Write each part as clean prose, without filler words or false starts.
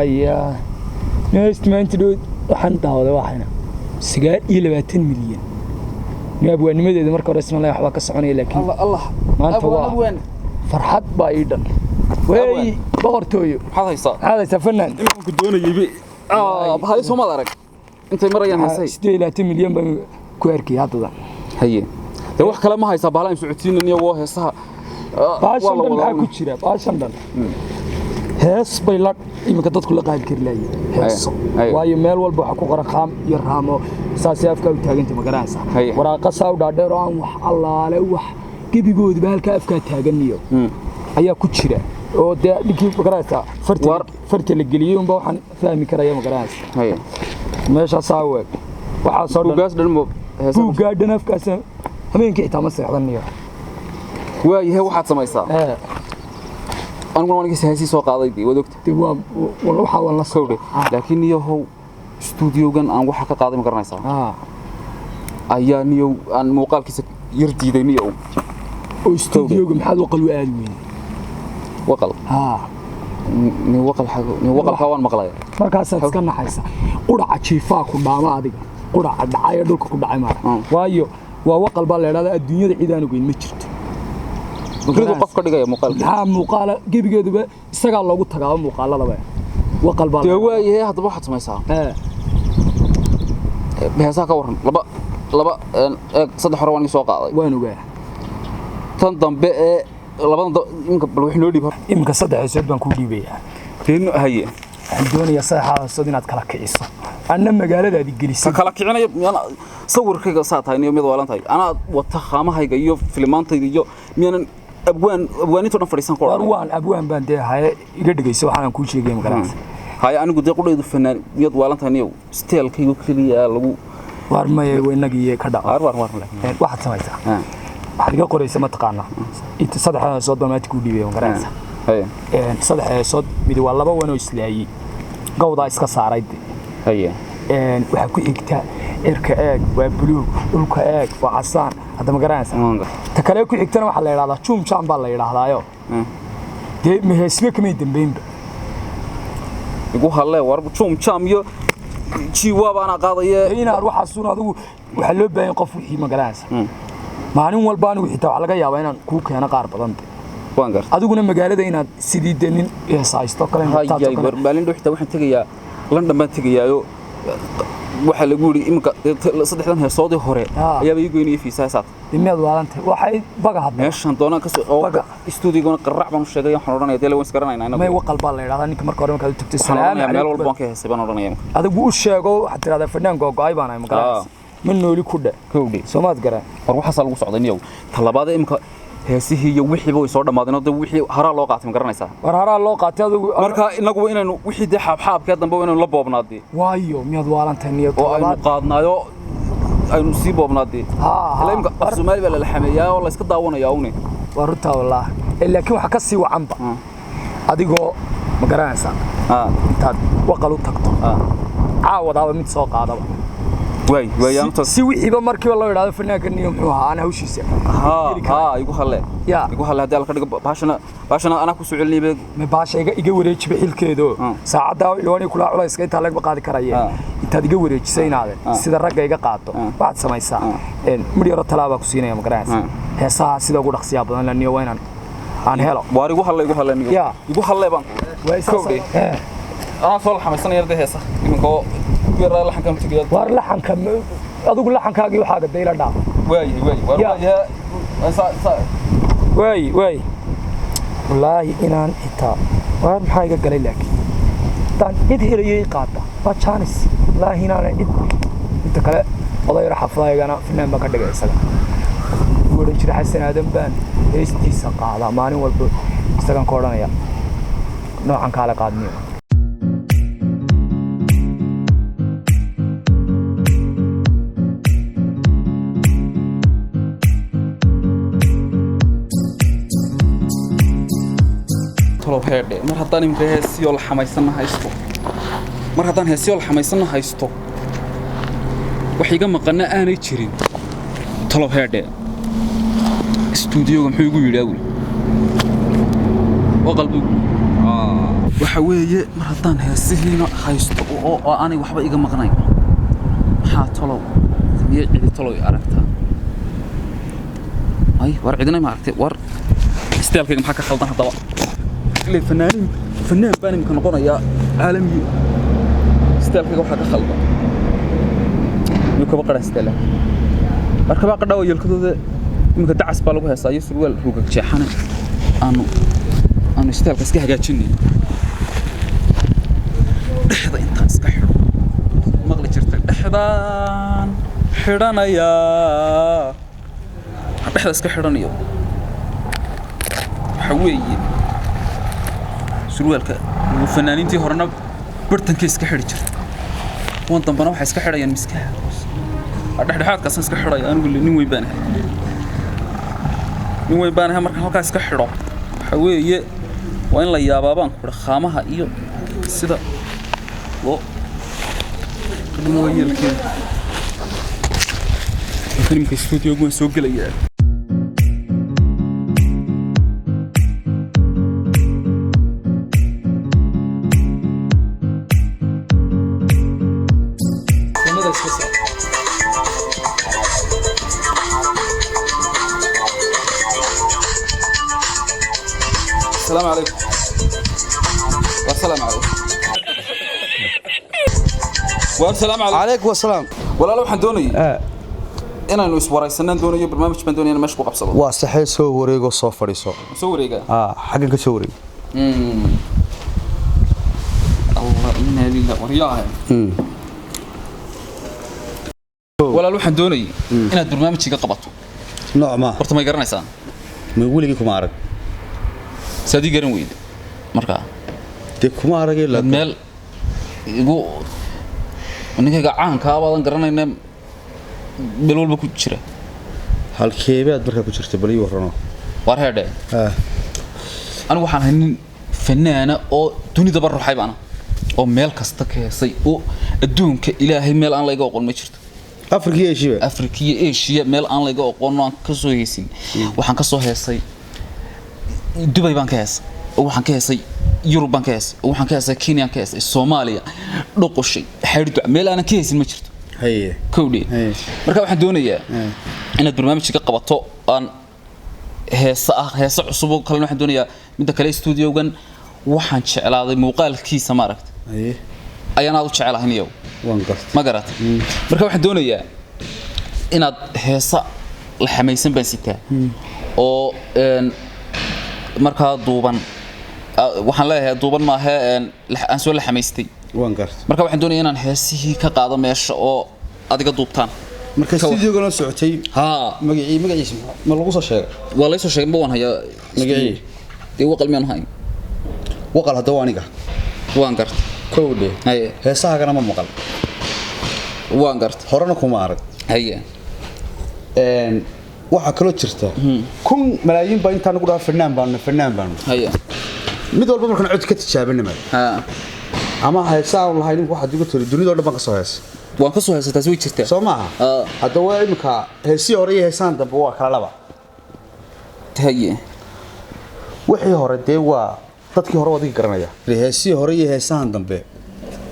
يا ناس ما أنت لو حنطة هذا واحدة سجال إلى 200 مليون نبغى نمد إذا مركب رسم الله يحوى كسرني لكن الله ما أنت وين فرحت بايدن وين بغرتوي هذا يسافرنا يمكن دون يبي بهاي سوما دارك أنت مرة يعني هسي 60 مليون كويركي هذا هي ده واحد كلام ما هي سبالة مسعودين إني واه هسه باشن دل معك كشرة باشن دل هس بيلك يمكن تدخل قاعد كرلاي هس واي ميل والبحكو قرقام يرهامو ساسيافك وتاجنت مقرانسا وراقة ساودا ديران وح الله عليه وح كيف يقول بهالك أفكار تاجنيو أيها كشرة oo de dhigii magaraysa farti la geliyo baa waxaan fahmi karaya magaraysa hay meesha saaweed waxa soo buugaas dhalmo heeso gaadhan afkaas habeenkii xitaa ma seexdaniyo waayahay waxaad samaysaa anigu waan heesii soo qaaday wadogta waxa wala soo laakiin iyahow studio-gan aan waxa ka qaaday ma garanaysaa ayaa niyo aan muuqaalkiisa yar diiday niyo oo studio-ga maxaad waqal u aad weyn وقل وقل حوان مقلايا markaas aad iska naxaysa quraca jiifaa ku dhaama adiga quraca dhacay dhulka ku dhacay maar waayo waa waqal baa leeyahay adduunyada ciidaan ugeyn ma jirto markuu qof ka dhigay muuqaala gebigeeduba isaga loogu tagaa muuqaaladaba waqal baa waayahay hadaba waxaad samaysaa beesa ka waran laba saddex hore waan soo qaaday waan ogaa tan dambe labada imka bal wax noo dhiib imka saddex baan ku dhiibaya tiin haye doonaya saxaasad inaad kala kiciso anna magaaladaadi gelisay kala kicinayo sawirkayga saatahay mid waalantahay ana wata qaamahayga iyo filmaantayda iyo miyaan abwaanito dhan fariisan ku waan abwaan baan deehay iga dhigayso waxaan ku sheegay magaalada haye anigu deequdaydu fanaan mid waalantahay steelkaygu kaliya lagu warmay weynagii ka dhac war waxaad samaysaa waxaad iga qoraysa ma taqaana inta saddex soo doomaad ku dhiibay magaalada saddex soo mid waa laba wano islaayay gowda iska saaray waxa ku xigta irka eeg waa buluug dhulka eeg waa casaan hadda magaraanaysa ta kale ku xigtana waxa la yiraahdaa chum cham baa la yiraahdaayo de meesbe kamay dambeynba igu halle war chum cham iyo jiwa baana qaadaya inaad waxa suun adigu waxa loo baahan qof wixii magaraanaysa maalin walba anigu xitaa waxa laga yaabaa inaan ku keeno qaar badan waan gar adiguna magaalada inaad sidii denin heesaysto kale inta maalin dhow xitaa waxaan tagayaa London baan tagayaayo waxa lagu yiri imka saddexdan heesoodii hore ayaa ay goynay fiisaasad dimeed waalanta waxay baga hadda meeshan doonaan ka soo studio-gana qarac baan sheegay waxaan oranaya dee la waan isgaranaynaa may waqal baa la yiraahdaa ninka marka hore markaad tagtay salaam meel walba waan ka heesay baan oranaya adigu u sheego waxa tiraahdaa fadhan go'ay baan ay magaalada من نولي كده كودي سمعت قرأ أروح أصل وصل عدنيو طلبات إمك هسه هي وحي بوي صار دمادنا ده وحي هرا لقات مقرنا يسا هرا لقات هذا مركا نقول إنه وحي ده حاب كده نبغى إنه لبوا بنادي وايو مياد والان تانية طلبات قادنا يو أي نصيبه بنادي لا إمك الزمالي ولا الحمية والله إسكت داونا ياوني ورطة والله إلا كم حكسي وعنبا أديكو مقرنا يسا تاد وقلو تكتو عاود هذا متسوق هذا واي أنت سوي إذا مركب الله يراد فناك اليوم أنا وش يصير يقول خلاه يقول خلاه هذا الكلام باشنا أنا كسؤالني باش يجي وريج بحيل كده ساعة لو أنا كل علا يسكت عليك بقعد كرايه أنت تيجي وريج سين هذا سيد الرجع يجي قاطه بعد سما يساع مريرة طلابة كسينة يوم كراس هسا سيد أقول لك سياب أنا لأني وين أنا هلا واري يقول خلاه يقول خلاه بان كودي أنا صالح حمسنا يرده هسا يمكن وير لحن كم تقول وار لحن كم أقول لحن كاجي وحاجة ديلا دا واي والله إنان إتا وار حاجة قليل لك تان يدهر يقاطع ما تشانس لا هنا إنت كلا والله يروح حفظها أنا في النام بكرة جالس لا يقول إيش راح السنة هذا بان إيش تيسقى هذا ماني والب استكان كورانا يا نوعا كلا قادني mar haddaan imka heesiyo la xamaysana haysto mar haddaan heesiyo la xamaysana haysto wax iga maqana aanay jirin talow heedhe studio-ga muxuu igu yidhi awil oo qalbigu waxa weeye mar haddaan heesihiina haysto oo aanay waxba iga maqnayn maxaa talow miya cidi talow aragtaa ay war cidina ma aragtay war istaalkayga maxaa ka khaldan haddaba ilaa fanaan baan imika noqonayaa caalami istaalkayga waxaa ka khaldan miyuu kaba qadhaa istaala markabaa qadhaa yelkadooda imika dacas baa lagu heestaa iyo surwaal ruugag jeexane aanu istaalka iska hagaajinay dhexda intaan iska xidho maqli jirtay dhexdaan xidhanayaa dhexda iska xidhanayo waxa weeye surwaalka fanaaniintii horena bartankay iska xidhi jirtay kuwan dambana waxay iska xidhayaan miskaha dhexdhexaadkaasaan iska xidhaya anigu nin weyn baan ahay markaan halkaa iska xidho waxa weeye waa in la yaabaa baan ku xidha khaamaha iyo sida loo qadimo yeelkeeda halkan imika stuudiogu waan soo gelayaa السلام عليكم والسلام عليكم والسلام عليكم عليكم السلام ولا لو حندوني inaynu iswaraysanaan doonayo barnaamij baan doonayna meesha ku qabsado waa saxay soo wareego soo fadhiiso soo wareega xaggan ka soo wareeg Allah inna lillahi wa inna wala loo xandoonay inaad barnaamijka qabato nooc ma horta ma garanaysaa ma weliga kuma arag sadii garan weyd marka de kuma aragay la meel igu aniga caanka baadan garanayna meel walba ku jira halkeebaad markaa ku jirta bal ii warrano war heedhe anigu waxaan haynin fanaana oo dunida baruxay baana oo meel kasta ka heesay oo adduunka ilaahay meel aan laga aqoon ma jirto Afrika iyo Asia meel aan laga aqoon aan ka soo heesin waxaan ka soo heesay Dubai baan ka heesay waxaan ka heesay Europe baan ka heesay waxaan ka heesay Kenya ka heesay Soomaaliya dhuqushay xiriir meel aan ka heesin ma jirto haye kowdii marka waxaan doonayaa inaad barnaamijka qabato aan heesa cusub oo kale waxaan doonayaa midda kale studio-gan waxaan jeclaaday muuqaalkiisa ma aragtay haye ayaan aad u jeclahay niyow waan gartay ma garatay marka waxaan doonayaa inaad heesa la xamaysan baan sitaa oo marka duuban waxaan leeyahay duuban ma aha aan soo la xamaystay waan gartay marka waxaan doonayaa inaan heesihii ka qaado meesha oo adiga duubtaan marka studio-ga la socotay magaciisa ma lagu soo sheegay waa la soo sheegay ma waan hayaa magaciisa waqal miyaan hayn waqal hadda waa aniga waan gartay kowde haye heesahagana ma maqal waan gartay horena kuma arag haye waxa kala jirta kun malaayiin baa intaan ugu dhaaf fanaan baan haye mid walba markaan cod ka tijaabanay ama heesaa lahayn waxa digu tiri dunida dhan baan ka soo heesay waan ka soo heesay taas way jirtaa soo maaha hadda waa imika heesii hore iyo heesaan dambe waa kala laba haye wixii hore dee waa dadkii hore wadiga garanaya heesii hore iyo heesaan dambe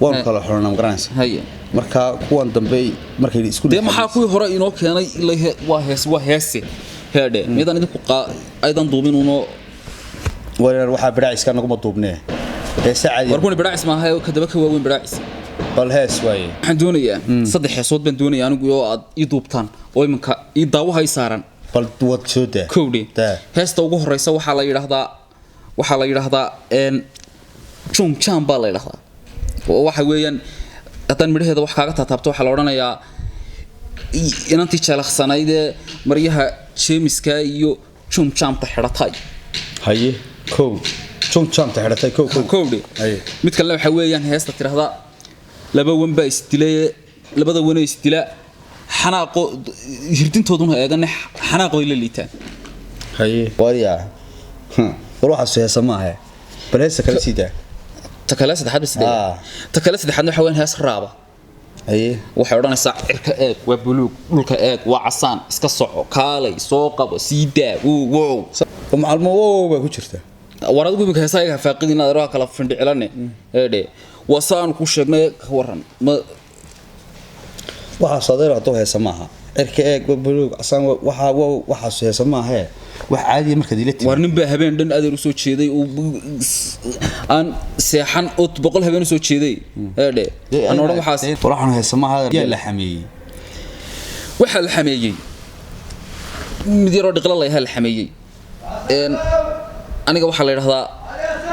waan kala xornaa garanaysa haye marka kuwan dambe markay isku de maxaa kuwii hore inoo keenay ilaa waa heese heedhe midan idinku aydan duubin uno wareer waxa bidaaciska nagu duubnee heese caadi warkuna bidaacis ma aha ka daba ka waaweyn bidaacis bal hees waaye waxaan doonayaa saddex heesood baan doonayaa anigu oo aad ii duubtaan oo imanka ii daawaha ii saaran bal wad soo daa kowdhi heesta ugu horeysa waxaa la yiraahdaa jum jam baa la yiraahdaa oo waxa weeyaan haddaan midhaheeda wax kaaga taataabto waxaa la odhanayaa inantii jeelaqsanayd ee maryaha jeemiska iyo jum jamta xidhatay haye kow jum jamta xidhatay kowdhi mid kale waxa weeyaan heesta tiraahdaa laba wan baa isdilay labada wan isdila xanaaqo hirdintooduna eegana xanaaqo la liitaan haye wariya waxa heesa ma aha bal heesa kala siidaa takala saddexaad waxa weyn hees raaba haye waxay odhanaysaa cirka eeg waa buluug dhulka eeg waa casaan iska soco kaalay soo qabo siidaa wow macalmo wow baa ku jirta warad ugu ka heesayga faaqidina adeero kala findhicilane eedhe wasaan ku sheegnay ka waran ma waxa sadeer aad heesa maaha erka eeg buluug asaan waxa heesa maaha wax caadi marka diilati war nin ba habeen dhan adeer u soo jeeday aan seexan oo 100 habeen u soo jeeday eedhe aan oran waxaas waxaan heesa maaha yaa la xameeyay waxa la xameeyay midiro dhiqla la yahay la xameeyay aniga waxa la yiraahdaa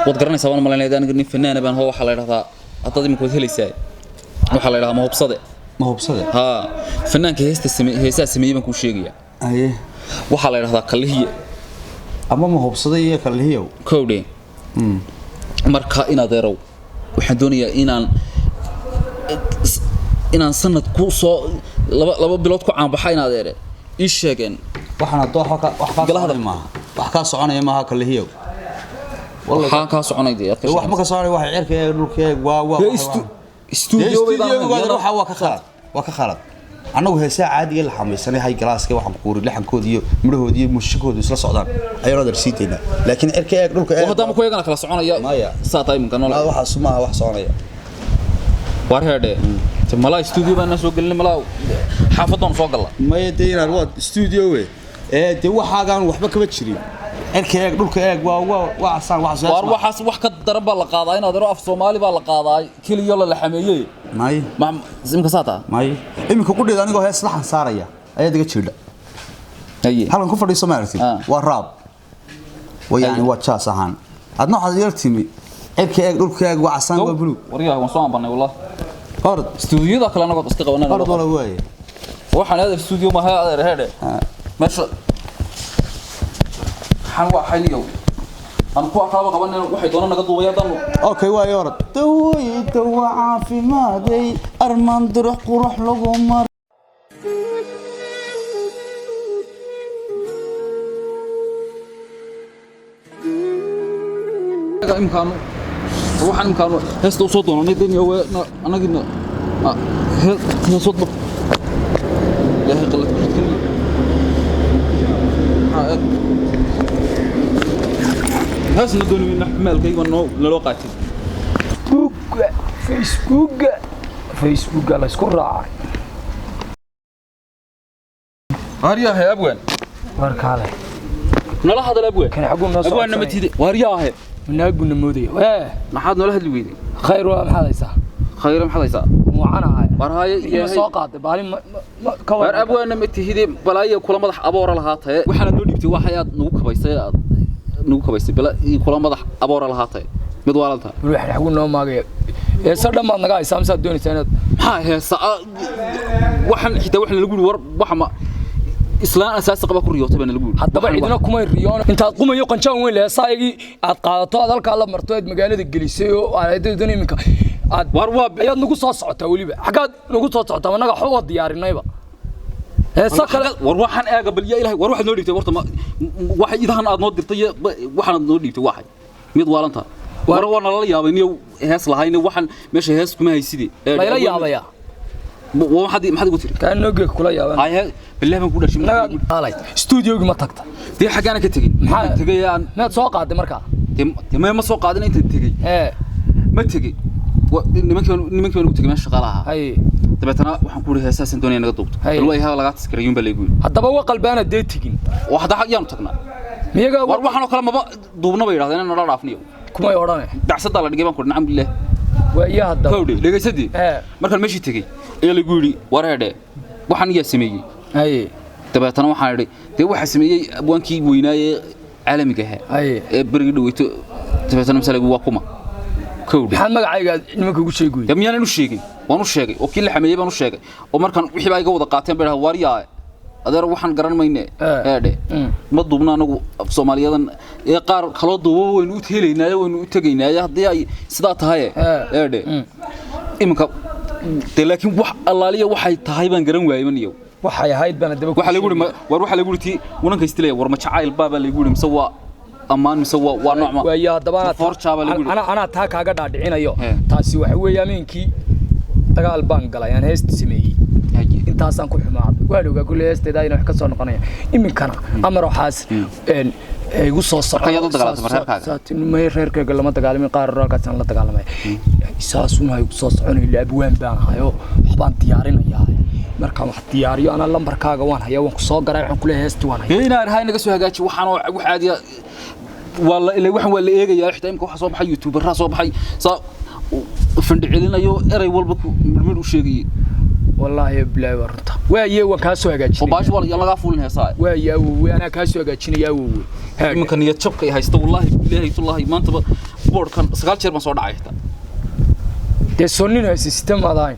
wad garanaysaa waan malaynayay aniga nin fanaan baan hoo waxa la yiraahdaa hadda imika wad helaysaa waxa la yiraahdaa ma hubsade ha fanaanka heesta sameeyay baan ku sheegaya aye waxa la yiraahdaa kalihiye ama ma hubsade iyo kalihiyo koodhe marka inaad erow waxaan doonayaa inaan sanad ku soo laba bilood ku caanbaxay inaad eere ii sheegeen waxana doox wax ka soconaya maaha kalihiyo wallahi ka soconayday wax ma ka soconay wax cirka ee dhulka ee waa studio waa ka khalad anagu heesaa caadiga la xamaysanay hay galaaska waxaan ku qori laxankood iyo midhood iyo mushikoodu isla socdaan ayaan darsiitayna laakiin cirka ee dhulka ee hadda ma ku eegana kala soconaya saatay man kanol waxa sumaha wax soconaya war heede malaa studio baan soo galnay malaa xaafadan soo gala ma yeedinaan waa studio de waxaagan waxba kaba jirin cirka eeg dhulka eeg waa asaan waxaas wax ka daran baa la qaadaa inaad af Soomaali baa la qaadaa kaliya la xameeyay ma imka saata imika ku dhid anigoo hees laxan saaraya ayaa diga jirdha halkan ku fadhiiso maartay waa raab wayaan waa jaas ahaan adna waxa yartimi cirka eeg dhulka eeg waa asaan waa buluug wariyaha waan soo ambanay wallah qard studio-da kale anaga iska qabanay qard wala way waxaan aad studio ma hay adeer heede meesha waxaan waa xiliyo aan ku aqaabo qabanay waxay doonaan naga duubaya dano okay waa yorad dawayta waa caafimaadey armaan durux qurux lagu mar imkaanu waxaan imkaanu heesta u soo doonanay daniya anagina heesta soo ilaahay qalad ku jidkani هاسنا دوني نحمل كي ونو لوقاتي فيسبوك على سكور راعي هاريا هي ابوان بارك عليه نلا هذا الابوان كان حقون نص ابوان نمتيدي واريا هي من اقول نمودي ما حد نلا هدل ويدي خير ولا محديسا خير محديسا وعنا هاي برهاي سoo qaad baalin war abwaan namtihidi balaayo kula madax aboor lahaatay waxana loo dhibtay waxaad nagu kabaysay bala kula madax aboor lahaatay mid waalanta waxaan xagu noo maagay heesa dhamaad naga haysaa misaad doonaysaa inaad maxaa heesa waxaan xitaa wax lagu war waxa islaan asaas qaba ku riyooto baan lagu hadaba cidina kuma riyoon intaad qumayo qanjaan weyn leesaayigi aad qaadato aad halka la marto aad magaalada gelisay oo aad doonayminka aad war waa ayaad nagu soo socotaa waliba xagaad nagu soo socotaa wanaga xoo diyaarinayba heesa kale war waxaan eega bal ya ilaahay war waxaad noo dhigtay warta waxa idahan aad noo dirtay waxaan noo dhigtay waxay mid waalanta war wana la yaabay hees lahayn waxaan meesha hees kuma haysidii la yaabaya maxad ugu tiri kaan noog kula yaaban ay billaah baan ku dhashay halay studio-ga ma tagta tii xagaana ka tagin maxaa tagayaan maad soo qaaday markaa ma soo qaadin inta tagay ma tagay nimankii ugu tagay meesha shaqaalaha hay dabeetana waxaan ku leeyahay heesaasan doonaya naga duubto bal way laga taskariyeen baa leeyahay hadaba waa qalbaana deed tigin wax hadda yaanu tagnaa miyaga war waxaan kala maba duubna bay yiraahdeen inaan nala dhaafniyo kuma oranay dacsada la dhigay baan ku nacam billaah waa hadda kowdhe dhageysadii markaan meeshii tagay ayaa lagu yiri wareedhe waxaan iyaa sameeyay hay dabeetana waxaan yiri de waxa sameeyay abwaankii weynaaye caalamiga ah ee bariga dhaweyto dabeetana masalagu waa kuma kowdhe maxaa magacayga nimanka ugu sheegay damiyaan u sheegay waan u sheegay oo kii la xameeyay baan u sheegay oo markaan wixii ay ga wada qaateen bay wariyaa adeer waxaan garan maynee eedhe ma duubna anagu Soomaaliyadan ee qaar kala duubo waynu u teelaynaa waynu u tagaynaa hadii ay sidaa tahay eedhe imka laakiin wax allaaliya waxay tahay baan garan waayay maniyo waxay ahayd bana daba waxa lagu yiri war waxa lagu yiri wananka istilay war ma jacayl baaba lagu yiri mise waa amaan mise waa noocma waaya dabana ana taa kaaga dhaadhicinayo taasi waxa weeye ameenkii dagaal baan galay aan heesta sameeyay intaasaan ku xumaaday waan ogaa kulli heesteeda inay wax ka soo noqonayaan iminkana amar waxaas igu soo socdo ayadu dagaalamay reerkaaga saatinimay reerkaaga lama dagaalamin qaar halkaas aan la dagaalamay isaasuna igu soo soconay laabwaan baan hayo waxbaan diyaarinayaa markaan wax diyaariyo ana lambarkaaga waan hayaa waan ku soo garay waxaan ku leeyahay heesti waan hayaa inaan hay naga soo hagaaji waxaan wax caadi wala ilaa waxaan wala eegayaa xitaa imka waxa soo baxay youtuber soo baxay fandhicilinayo eray walba mid u sheegay والله بلا ورطة ويا وكاسو هجاجين وباش والله يلا غافولين هسا ويا وأنا كاسو هجاجين يا يمكن يتشبك هيست والله بالله والله ما أنت بورد كان سقال شير ما صار عايته تسونين هالسيستم هذاين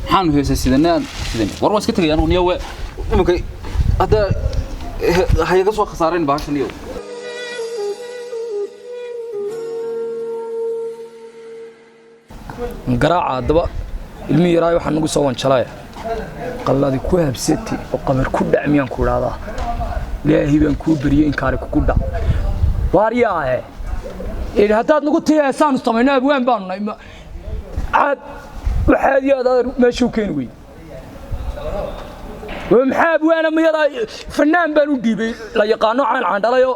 حانو هالسيستم وروا سكتي يعني ونيا ممكن هذا هي قصوا خسارين باش اليوم قراعة دبا ilmi yaray waxaan ugu soo wancalay qalladii ku habsatay oo qabar ku dhacmiyaan ku raada ilaahi baan ku bariyay in kaari ku dhac waariyaahe in hadaad nagu tiyaasaan sameeyna abwaan baan aad waxaad yaad meeshu keen weey ومحا abwaana ma yaray fanaan baan u dhiibay la yaqaano aan dhalayo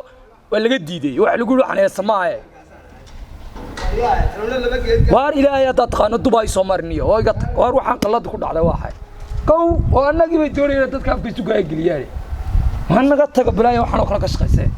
waa laga diiday wax lagu waxaan samaaye waar ilaahay hada taqaano Dubai soo marniyo oo iga waar waxaan qalad ku dhacday waa hay kow oo anagii bay doonayeen dadka afkiisu gaay galiyay ma naga taga bilaa waxaan oo kala ka shaqeysay